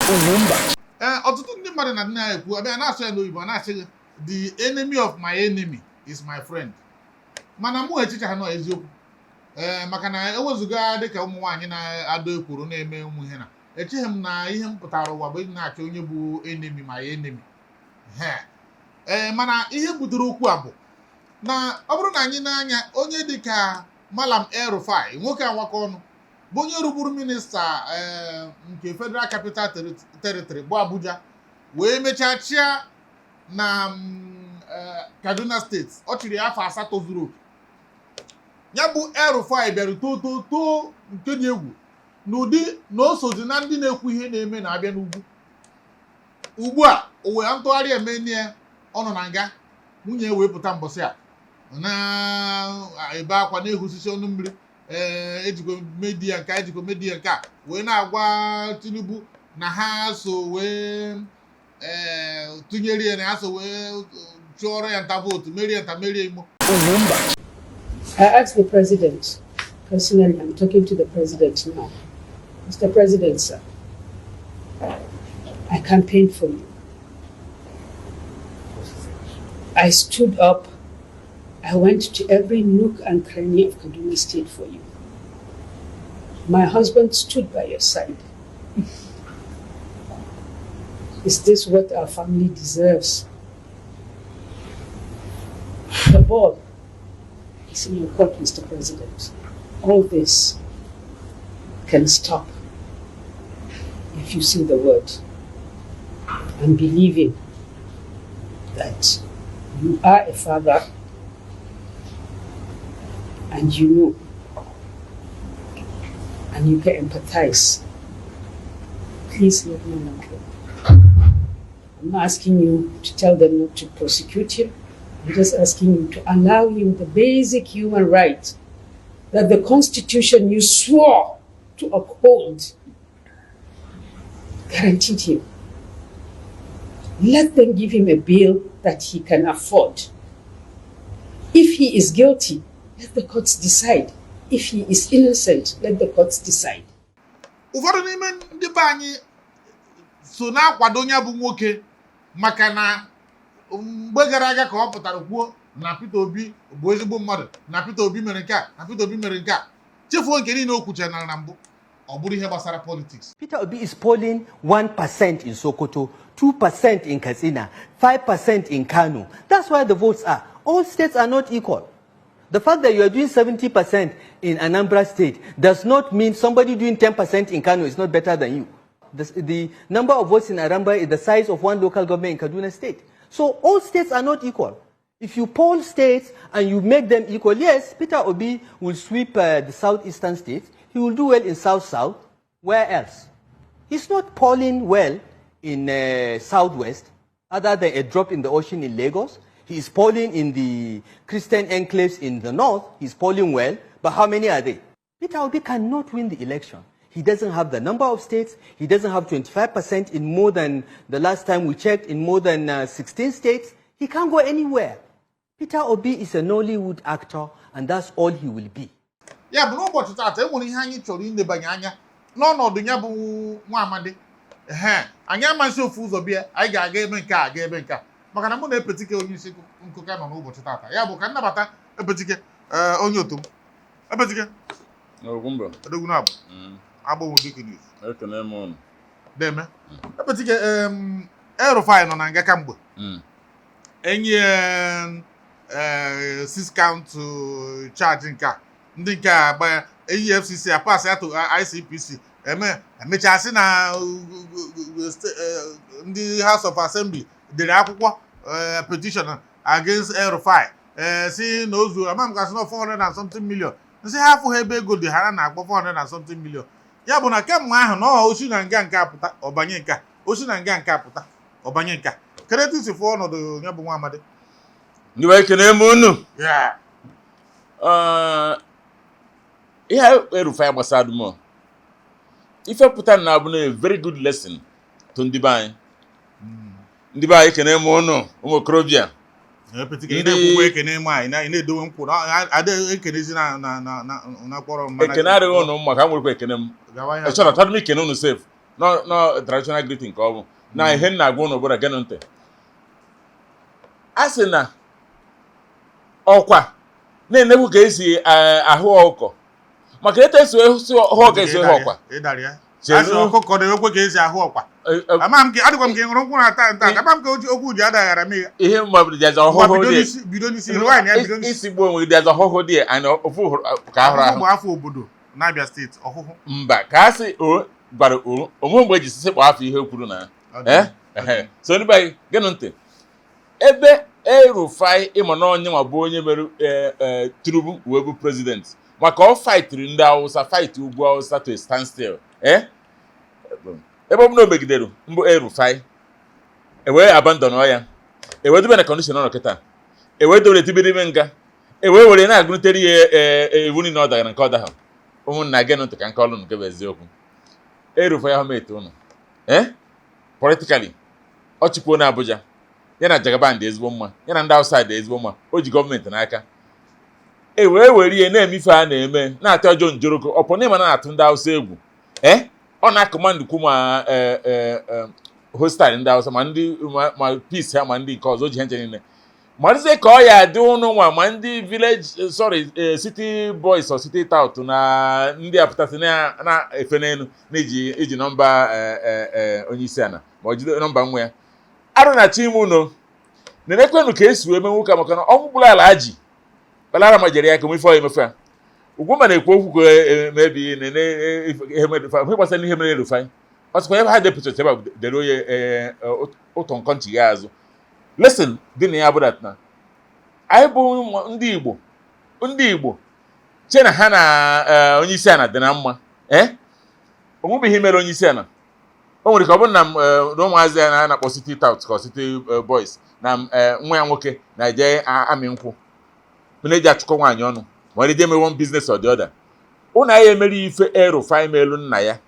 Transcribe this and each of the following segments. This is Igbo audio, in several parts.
UGWUMBA. The enemy of my enemy is my friend. Mana mu echicha no eziokwu. Maka na ewezuga dịka ụmụ nwaanyị na-ado ekwuru na-eme ụmụ ihe na. Echighị m na ihe m pụtara ụwa bụ na-achọ onye bụ enemy my enemy. Mana ihe butere okwu a bụ na ọ bụrụ na anyị n'anya onye dịka Malam EL-RUFAI nwoke awaka ọnụ bụ onye rụburu minista nke Federal Capital Territory bụ Abuja wee mechaa chia na Kaduna State ọ chịrị afọ 8 zuru oke. Ya bụ EL-RUFAI bịara too nke dị egwu n'ụdị na o sozi na ndị na-ekwu ihe na-eme na-abịa n'ugwu. Ugbu a o wee ntụgharị eme ya ọ nọ na nga nwunye wepụta mbọsị a na ebe akwa na-ehusisi ọnụ mmiri ejikwa media nke a wee na-agwa Tinubu na ha so wee tụnyere ya na ha so wee chụọrọ ya nta vootu merie imo. I asked the president personally, I'm talking to the president now. Mr. President, sir, I campaigned for you. I stood up. I went to every nook and cranny of Kaduna State for you. My husband stood by your side. Is this what our family deserves? The ball is in your court, Mr. President. All this can stop if you say the word and believing that you are a father and you know and you can empathize. Please let me know. I'm not asking you to tell them not to prosecute him. I'm just asking you to allow him the basic human right that the Constitution you swore to uphold guaranteed him. Let them give him a bail that he can afford. If he is guilty, let the courts decide. If he is innocent, let the courts decide. Ụfọdụ n'ime ndị be anyị so na-akwado onye bụ nwoke maka na mgbe gara aga ka ọ pụtara kwuo na Peter Obi bụ ezigbo mmadụ na Peter Obi mere nke a na Peter Obi mere nke a chefuo nke niile o kwuchara na mbụ ọ bụrụ ihe gbasara politics. Peter Obi is polling 1% in Sokoto, 2% in Katsina, 5% in Kano. That's why the votes are. All states are not equal. The fact that you are doing 70% in Anambra State does not mean somebody doing 10% in Kano is not better than you. The number of votes in Anambra is the size of one local government in Kaduna State. So all states are not equal. If you poll states and you make them equal, yes, Peter Obi will sweep the southeastern states. He will do well in South-South. Where else? He's not polling well in Southwest, other than a drop in the ocean in Lagos. He is polling in the Christian enclaves in the north. He's polling well, but how many are they? Peter Obi cannot win the election. He doesn't have the number of states. He doesn't have 25% in more than, the last time we checked, in more than 16 states. He can't go anywhere. Peter Obi is a Nollywood actor, and that's all he will be. Yeah, but n'ụbọchị taata enwere ihe anyị chọrọ ilebanye anya n'ọnọdụ ya bụ nwa amadi. Anyị amasị ofu ụzọ bịa anyị ga-aga ebe nke a ga ebe nke a maka na mụ na Epetike onye isi nkụka nọ n'ụbọchị taata. Ya bụ ka nnabata Epetike onye otu m. Epetike UGWUMBA. Odogwu na abụ. Agbanwe dịka news. Ekene m unu. Deme. Epetike EL-RUFAI nọ na nga kamgbe. Enyi 6 count to charge nke a. Ndị nke a gba EFCC apasị ya to ICPC emechasị na ndị House of Assembly dere akwụkwọ petition against EL-RUFAI si na ozu amam gasị na 400 and something million nsị ha afụ ha ebe ego dị ha na-akpọ 400 and something million. Ya bụ na kemgbe ahụ na osi na nga nke apụta ọbanye nke a osi na nga nke apụta ọbanye nke a keretisi fụ ọnọdụ ya bụ nwa amadi. Ndị wa ekene m unu. Ihe EL-RUFAI gbasara m ife pụta na abụ na a very good lesson to ndị be anyị. Ndị be anyị ekene m unu ụmụ okorobịa. Epetike na-ekwukwe ekene m anyị na-edowe mkwụ ada ekenezi na kpọrọ ekene adịghị unu mma ka m nwekwa ekene m. Echọrọ tadụ m ikene unu sef no traditional greeting ka ọ bụ na ihe nna agwa n'obodo gịnị ntị a sị na ọkwa na-enekwu ka esi ahụ ọkụkọ maka etu esi ọkụkọ esi ọkwa ọkụkọ na-ekwe ka esi ahụ ọkwa adịkwa m ka ị ṅụrụ nkwụ na ata ama m ka okwu ji adaghara m ya ihe mmadụ dị ọhụhụ bido n'isi nwaanyị ya bido n'isi isi gbuo onwe dị ọhụhụ dị anyị ofu ka ahụrụ ahụ afọ obodo n'Abia steeti ọhụhụ mba ka a sị gwara onwe mgbe eji sisi kpọ afọ ihe kwuru na so ndị be gịnị ntị ebe El-RUFAI ịma na onye nwa bụ onye mere Tinubu wee bụ prezident maka ọ faịtịrị ndị Hausa faịtị ugwu Hausa to a standstill ebe ọ bụ na o megidere mbụ El-RUFAI ewee abandon ya ewee dobe na kọndishọn ọnọ kịta ewee dobe etibere ime nga ewee were na-agụnịtere ihe iwu niile ọ dagara nke ọ daha ụmụnna gị ntị ka nke ọlụ nke bụ eziokwu El-RUFAI ahụ mete ụnụ politikali ọ chịkwuo na Abuja ya na JAGABAN dị ezigbo mma ya na ndị Hausa dị ezigbo mma o ji gọọmenti n'aka ewee were ihe na-eme ife a na-eme na-atụ ọjọọ njoroko ọpọ n'ịma na-atụ ndị Hausa egwu ọ na-akụmandụ kwu ma hostel ndị Hausa ma peace ha ma ndị nke ọzọ o ji he nche niile marizie ka ọ ya adị ụnụ nwa ma ndị village city boys or city tout na ndị apụtasị na-efe n'elu na-iji nọmba onye isi ala ma ọ jide nọmba nwa ya arụ na chi ime ụnụ na-enekwenu ka esi wee menwu ka maka na ọnwụ bụla ala ji kpalara ma jere ya ka ife emefe ya Ugwumba na-ekwu okwu ka emebi ihe gbasara n'ihe mere El-RUFAI ọ sịkwa ebe ha depụtara ebe a dere onye ụtọ nkọ nchigha azụ lesson dị na ya bụ dat na anyị bụ ndị Igbo che na ha na onye isi ala dị na mma onwebe ihe mere onye isi ala o nwere ka ọ bụrụ na ụmụazị ya na-akpọ city tout ka city boys na nwa ya nwoke na-eje amị nkwụ na-eji achụkọ nwaanyị ọnụ ma ọ na-eje one business or the other ụnụ ya emere ife El-RUFAI melu nna ya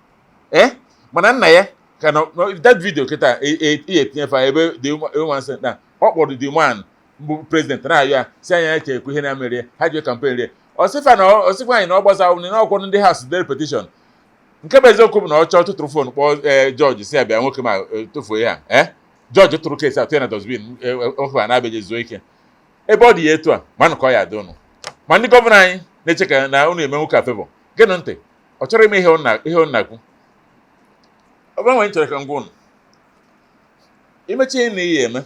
mana nna ya ka na that video kịta ihe etinyefe ebe the woman said na ọ kpọrọ the man bụ president na-ayọ ya si anya ya chekwa ihe na-emere ha ji kampen rie ọsịkwa anyị na ọ gbasa na ọkwọ ndị House dere petition nke bụ eziokwu bụ na ọ chọọ tụtụrụ fon kpọọ George si abịa nwoke ma tụfuo ya George tụrụ kesi atụ ya na dosbin ofe a na-abịaghị zuo ike ebe ọ dị ya etu a manụ ka ọ ya adị ụnụ ma ndị gọvanọ anyị na-eche ka na ụnụ eme nwoke afebọ gịnụ ntị ọ chọrọ ime ihe ọ na-ekwu ọ bụrụ nwe chọrọ ka ngwa ụnụ imechi ihe na ihe eme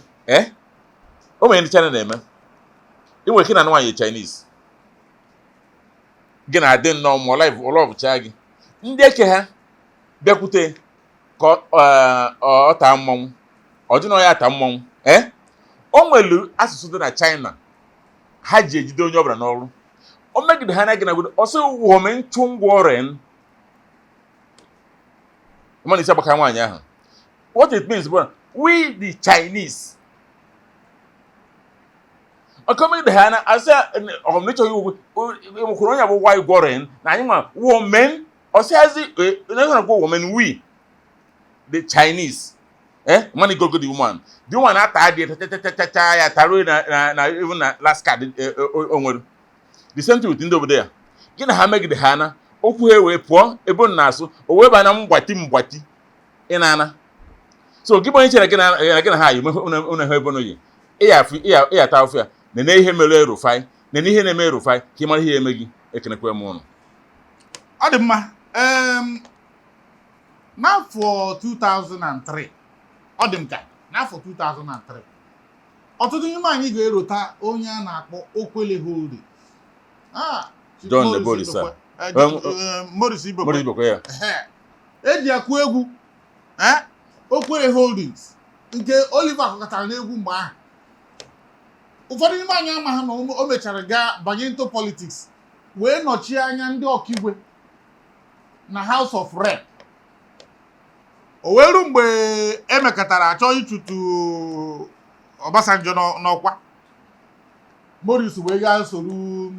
o nwere ndị China na-eme inwe ike na nwaanyị Chinese gị na-adị nnọọ ma ọlọbụcha gị ndị eke ha bịakwute ka ọ taa mmọnwụ ọ dị na ya ata mmọnwụ o nwelu asụsụ dị na China ha ji ejide onye ọbụla n'ọrụ o megide ha na gị na gwodo ọsọ wome ntụ ngwa ọrịa mana isi agbaka nwaanyị ahụ what it means bụ we the Chinese ọkọ megide ha na asị ọmụnịchọ iwu emekwuru onye bụ why gwọrịa na anyị nwa women ọsịazi na-ekwu women we the Chinese money go the woman ata adị tatatatata ya taruo na even na last card onwere the same thing with ndị obodo ya gị na ha megide ha na okwu ha wee pụọ ebe na asụ o wee bana mgbati ị na-ana so gị bụ onye chere gị na ha yi ụnụ ha ebe n'oyi ịyata afọ ya nene ihe mere El-RUFAI nene ihe na-eme El-RUFAI ka ị mara ihe eme gị ekenekwe m ụnụ ọ dị mma n'afọ 2003 ọ dị m ka n'afọ 2003 ọtụtụ n'ime anyị ga-erota onye a na-akpọ Okwele Holdings John Nebolisa Morris Iboko ya eji akụ egwu Okwele Holdings nke Oliver kọkọtara n'egwu mgbe ahụ ụfọdụ n'ime anyị ama ha na o mechara gaa banye into politics wee nọchie anya ndị ọkaigwe na House of Rep o wee ruo mgbe emekọtara achọ ịchụtụ Obasanjo n'ọkwa Morris wee gaa soro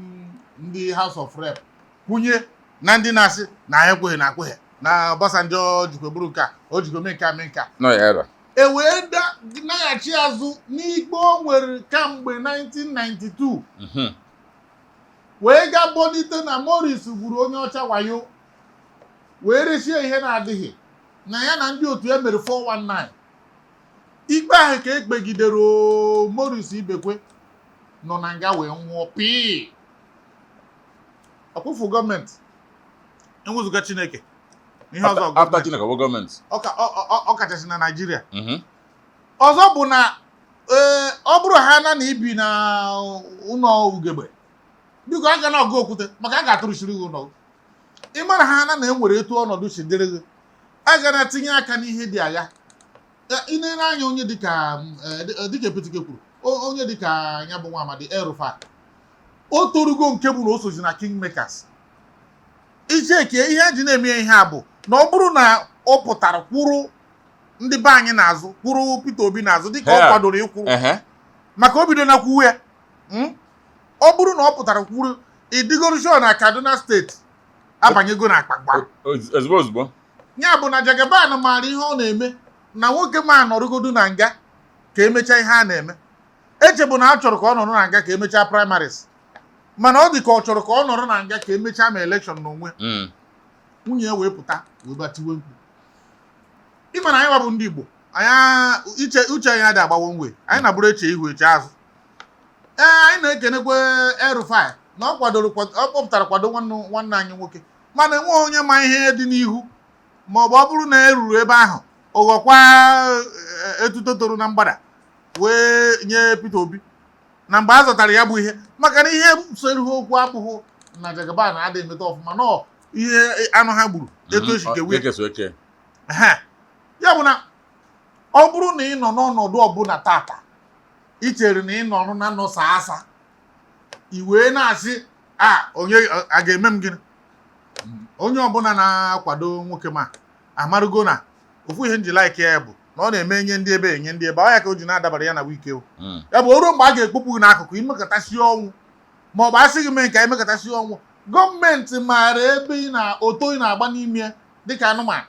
ndị House of Rep kwunye na ndị na-asị na anyị ekweghị na akweghị na Obasanjo jikwa bụrụ ka o jikwa mee nka e wee naghachi azụ n'ikpe o nwere kamgbe 1992 wee gaa bonite na Morris gburu onye ọcha wayo wee resie ihe na-adịghị na ya na ndị otu mere 419 ikpe ahụ ka ekpegidere Morris Ibekwe nọ na nga wee nwụọ pii ọkwụfụ gọọmenti enwezụga Chineke ihe ọzọ after Chineke bụ gọọmenti ọ kachasị na Naịjirịa ọzọ bụ na ọ bụrụ ha na ibi na ụlọ ugegbe biko a ga na ọgụ okwute maka a ga-atụrụchiri gị ụlọ ịmara ha na enwere etu ọnọdụ si dịrị gị a ga na-etinye aka n'ihe dị agha ịnere anya onye dịka Epitike kwuru onye dịka ya bụ nwa amadi El-RUFAI o torugo nke bụ na o sozi na Kingmakers icheke ihe eji na-eme ihe a bụ na ọ bụrụ na ọ pụtara kwuru ndị be anyị n'azụ kwuru Peter Obi n'azụ dịka ọ kwadoro ịkwụrụ maka o bido na kwuwe ya ọ bụrụ na ọ pụtara kwuru ịdịgoro show na Kaduna steeti abanyego na akpagba ozugbo ya bụ na Jagaban maara ihe ọ na-eme na nwoke ma nọrụgodu na nga ka emechaa ihe a na-eme echebu na a chọrọ ka ọ nọrọ na nga ka emechaa primaries mana ọ dị ka ọ chọrọ ka ọ nọrọ na nga ka emechaa ma elekshọn n'onwe nwunye wee pụta wee batiwe mkpu ịma na anyị wabụ ndị Igbo anyị uche anyị adị agbawo nwe anyị na-abụrụ eche ihu eche azụ anyị na-ekenekwe El-RUFAI na ọ kpọpụtara kwado nwanne anyị nwoke mana enweghị onye ma ihe dị n'ihu ma ọ bụrụ na eruru ebe ahụ ụghọkwa etuto toro na mgbada wee nye Peter Obi na mgbe a zọtara ya bụ ihe maka na ihe soro okwu abụghị na Jagaban adịghị emeta ọfụma nọ ihe anụ ha gburu etu esikewe ya bụ na ọ bụrụ na ị nọ n'ọnọdụ ọbụla tata i chere na ị nọ na nọsa asa i wee na-asị onye a ga-eme m gịnị onye ọbụla na-akwado nwoke ma amarụgo na ofu ihe njila ike ya bụ na ọ na-eme enye ndị ebe ọ ya ka o ji na-adabara ya na wike ya bụ oruo mgbe a ga-ekpopụ gị n'akụkụ imekọtasị ọnwụ ma ọ bụ asị gị mee nke imekọtasị ọnwụ gọọmenti maara ebe oto ị na-agba n'ime dịka anụmanụ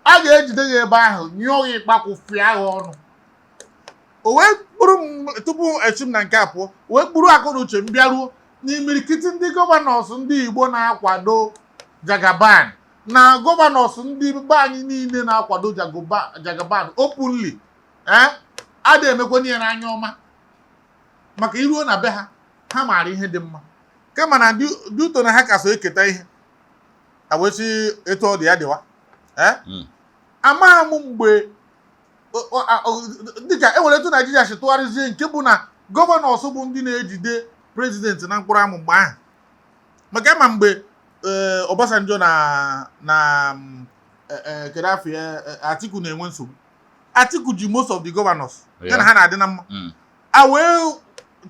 a ga-ejide gị ebe ahụ nyụọ gị ịkpakwụfịa gị ọnụ o wee kpụrụ m tupu echi m na nke a pụọ wee kpụrụ akụ na uche m bịaruo n'imirikiti ndị gọvanọs ndị Igbo na-akwado Jagaban na gọvanọs ndị be anyị niile na-akwado Jagaban openly a da-emekwa ihe n'anya ọma maka iruo na be ha maara ihe dị mma kama na dị ụtọ na ha ka so eketa ihe awesi etu ọ dị ya dịwa amaghị m mgbe dịka enwere etu Naijiria si tụgharịzie nke bụ na gọvanọs bụ ndị na-ejide prezidenti na mkpụrụ amụ mgbe ahụ maka ma mgbe Obasanjo na Kedafi Atiku na-enwe nsogbu Atiku ji most of the governors ya na ha na-adị na mma a wee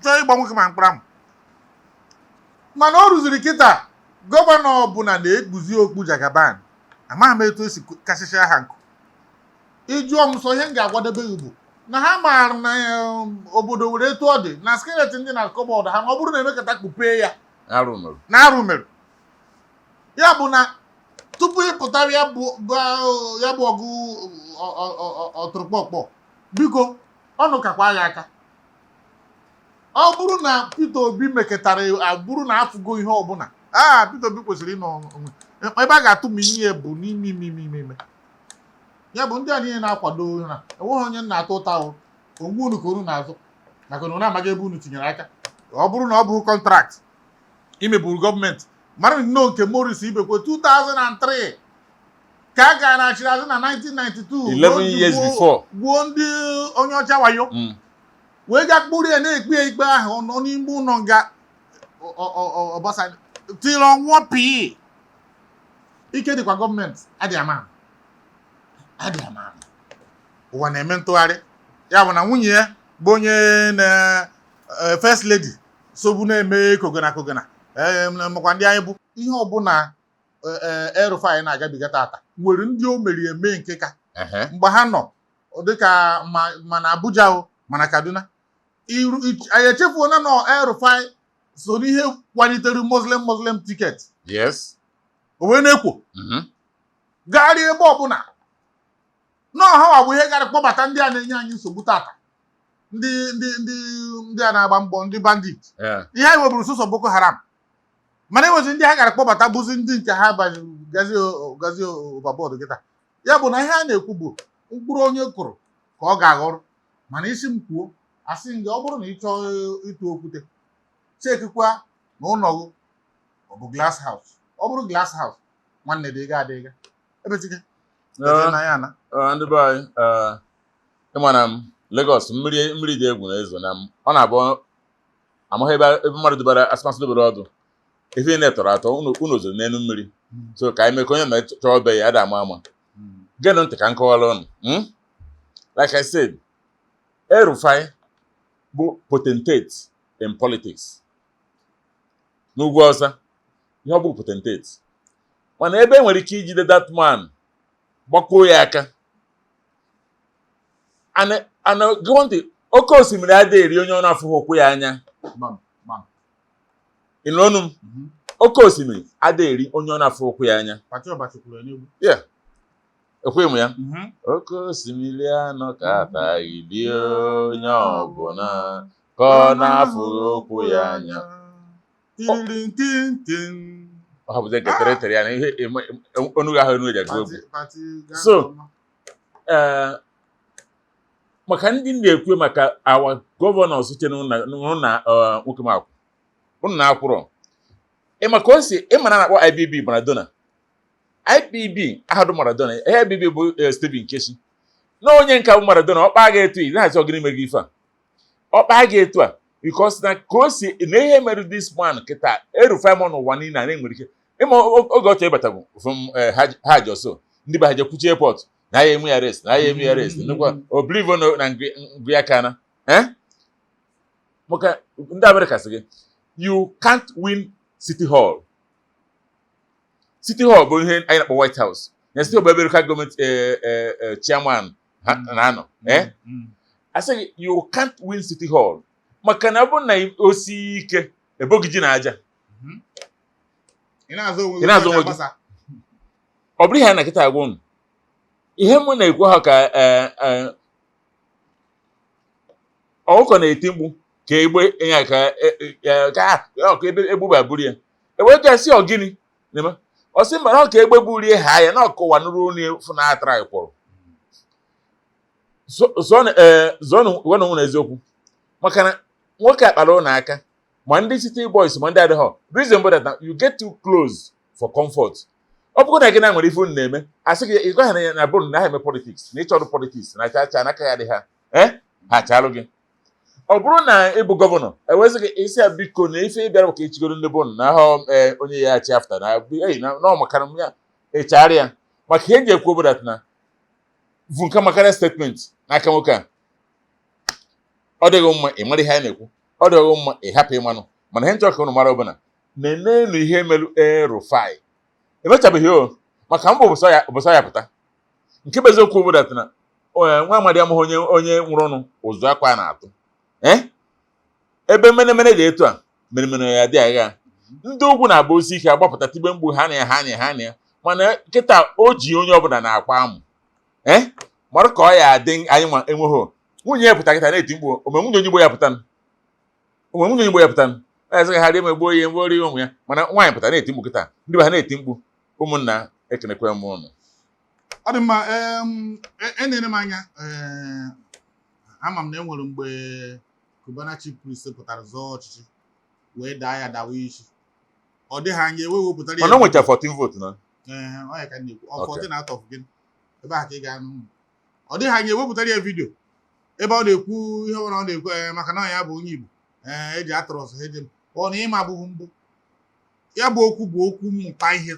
chọọ ịgba nwoke ma mkpụrụ amụ mana ọ rụziri kịta gọvanọ ọbụla na-ekpuzi okpu Jagaban amaghị m etu esi kasịcha ha nkụ ịjụọ m sọ ihe m ga-agwadebe gị bụ na ha maara na obodo were etu ọ dị na skelet ndị na kọbọd ha na ọ bụrụ na emekata kpupee ya na arụ merụ ya bụ na tupu ịpụtara ya bụ ọgụ ọtụrụkpọkpọ biko ọnụ kakwa ya aka ọ bụrụ na Peter Obi mekọtara abụrụ na afụgo ihe ọbụla Peter Obi kwesịrị ịnọ ebe a ga-atụ m ihe bụ n'ime ya bụ ndị a niile na-akwado na enweghị onye na-atụ ụta ogbu unu ka unu na-azụ maka na unu amaghị ebe unu tinyere aka ọ bụrụ na ọ bụ kọntrakt imeburu gọọmenti mara nnọọ nke Morris Ibekwe 2003 ka a gara achịrị azụ na 1992 11 years before gbuo ndị onye ọcha wayo wee ga kpụrụ ya na-ekpe ya ikpe ahụ nọ n'ime ụlọ nga Obasanjo tiri ọnwụọ pii ike dịkwa gọọmenti adịghị ama ụwa na-eme ntụgharị ya bụ na nwunye ya bụ onye na first lady sobu na-eme kogana makwa ndị anyị bụ ihe ọbụla El-RUFAI na-agabiga tata nwere ndị o meri eme nke ka mgbe ha nọ dịka mana Abuja mana Kaduna anyị echefuona na El-RUFAI so n'ihe kwalitere Muslim ticket o wee na-ekwo gagharịa ebe ọbụla n'ọha bụ ihe gara kpọbata ndị a na-enye anyị nsogbu tata ndị a na-agba mbọ ndị bandit ihe anyị nweburu sọsọ Boko Haram mana enwezi ndị ha gara kpọbata bụzi ndị nke ha gazi overboard kịta ya bụ na ihe a na-ekwu bụ mkpụrụ onye kụrụ ka ọ ga-aghọrọ mana isi m kwuo asị m gị ọ bụrụ na ị chọọ ịtụ okwute chekikwa na ụlọ gị ọ bụ glass house ọ bụrụ glass house nwanne dị adịga ebetiga na ya na ndị be anyị ịma na m Lagos mmiri dị egwu na-ezo na m ọ na-abụ amaghị ebe mmadụ dubara asịmasị dobere ọdụ ife na-etọrọ atọ unu zoro n'elu mmiri so ka anyị mee ka onye na-chọọ ọbe ya ada ama geenụ ntị ka m kọwara ụnụ like I said El-RUFAI bụ potentate in politics n'ugwu ọsa ihe ọ bụ potentate mana ebe enwere ike ijide that man gbakwuo ya aka ana gụọ ntị oke osimiri adịghị eri onye ọnụ afụghị ụkwụ ya anya ịnụ ọnụ m oke osimiri adịghị eri onye ọnụ afụghị ụkwụ ya anya ekweghị m ya oke osimiri anọ ka ataghị lie onye ọbụla ka ọ na-afụghị ụkwụ ya anya ọ hapụzi nketere tere ya na ihe onugu ahụ enugu eji agụ egwu so maka ndị na-ekwu maka awa gọvanọ site na nwoke m akwụ unu na-akwụrọ maka o si ịmana na-akpọ IBB Maradona IBB ahadụ Maradona IBB bụ Steven Keshi na onye nka bụ Maradona ọkpa ga-etu i na-asị ọgịnị megị ife a ọkpa ga-etu a because na ka o si na ihe mere this man kịta El-RUFAI m n'ụwa niile na-enwere ike ịma oge ọchọ ịbata bụ from ha jọso ndị be ha jekwuchi airport na ya eme arrest na ya eme arrest nnukwu oblivo na ngụ ya kana maka ndị Amerịka sị gị you can't win City Hall bụ ihe anyị na-akpọ White House na City Hall bụ ebe local gọọmenti chairman na-anọ asị gị you can't win City Hall maka na ọ bụrụ na osi ike ebogi ji na aja ị na-azụ onwe gị ọ bụrụ ihe na kịta agwa unu ihe m na-ekwu ha ka ọkụkọ na-eti mkpu ka egbe ya ka ebe egbuba buru ya ewetasi ọgịnị na-eme ọ sị mara ka egbe burie ha ya na ọkụwa nụrụ onye fụ na atara kwụrụ zọnụ na eziokwu maka na nwoke akpara ụlọ aka ma ndị city boys ma ndị adịghọ reason bụ that you get too close for comfort ọ bụrụ na gị na nwere ife unu na-eme asị gị ịgwa ha na bụrụ na ha eme politics na ịchọrọ politics na chacha n'aka ya dị ha ha chalụ gị ọ bụrụ na ịbụ gọvanọ ewezi gị isi ya biko na ife ịbịara maka ichigoro ndị bụnụ na ahụ onye ya chi afta na makara m ya echegharị ya maka ihe eji ekwu obodo na bụ nke makara statement n'aka nwoke a ọ dịghị mma ị mara ihe anyị na-ekwu ọ dịghị mma ị hapụ ịmanụ mana ihe nchọ ka unu mara ọbụla na-enenu ihe merụ El-RUFAI emechabeghị o maka mbụ ụbọsọ ya pụta nke bụ eziokwu obodo na nwa amadi amụghị onye nwụrụ ọnụ ụzụ akwa na-atụ ebe menemene dị etu a mere ya dị agha ndị ugwu na-agba osi ike agbapụta tibe mgbu ha na ya mana nkịta o ji onye ọbụla na-akwa amụ mara ka ọ ya adị anyị ma enweghị nwunye ya pụta kịta na-eti mkpu ome nwunye onye Igbo ya pụta ezighị ha dị emegbuo ihe mgbe ori ụmụ ya mana nwaanyị pụta na-eti mkpu kịta ndị be ha na-eti mkpu ụmụnna ekenekwe m ụnụ ọ dị mma enere m anya ama m na enwere mgbe Cubana chief priest pụtara zọọ ọchịchị wee daa ya dawa isi ọ dịghị anya ewepụtara mana o nwechara 14 vote na ọ ya ka na-ekwu 14 out of gịnị ebe a ka ị ga-anụ ọ dịghị anya ewepụtara ya vidio ebe ọ na-ekwu ihe ọbụla ọ na-ekwu maka na ya bụ onye Igbo eji atụrụ ọsọ eje ọ na ịma abụghị mbụ ya bụ okwu mmụta ihe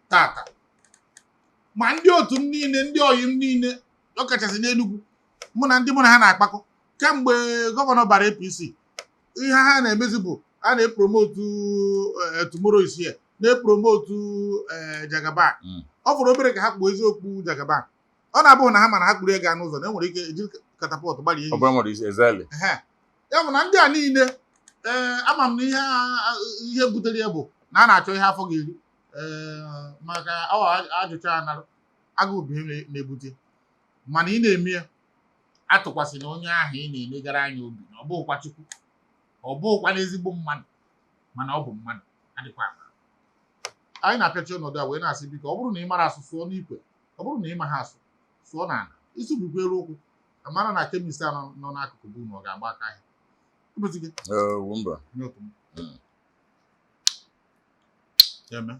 tata ma ndị otu m niile ndị oyi m niile ọ kachasị n'Enugu mụ na ha na-akpakọ kemgbe gọvanọ bara APC ihe ha na-emezi bụ a na-epromotu tomorrow is here na-epromotu Jagaban ọ fọrọ obere ka ha kpuo eziokwu Jagaban ọ na-abụghị na ha mana ha kpuru ego n'ụzọ na enwere ike ejiri katapọtụ gbalie ya bụ na ndị a niile ama m na ihe butere ya bụ na a na-achọ ihe afọ ga-eri maka ajụcha anarụ agụụ bụ ihe na-ebute mana ị na-eme ya atụkwasị na onye ahụ ị na-enegara anya obi na ọ bụghịkwa Chukwu ọ bụghịkwa n'ezigbo mmadụ mana ọ bụ mmadụ adịkwa anyị na-apịachi ọnọdụ a wee na-asị biko ọ bụrụ na ị mara asụsụ ọnụ ikwe ọ bụrụ na ị ma ha asụ sụọ na isi bukwere ụkwụ amara na kemist nọ n'akụkụ bụ na ọ ga-agba aka ahịa ụbọchị gị Wumba. ya mee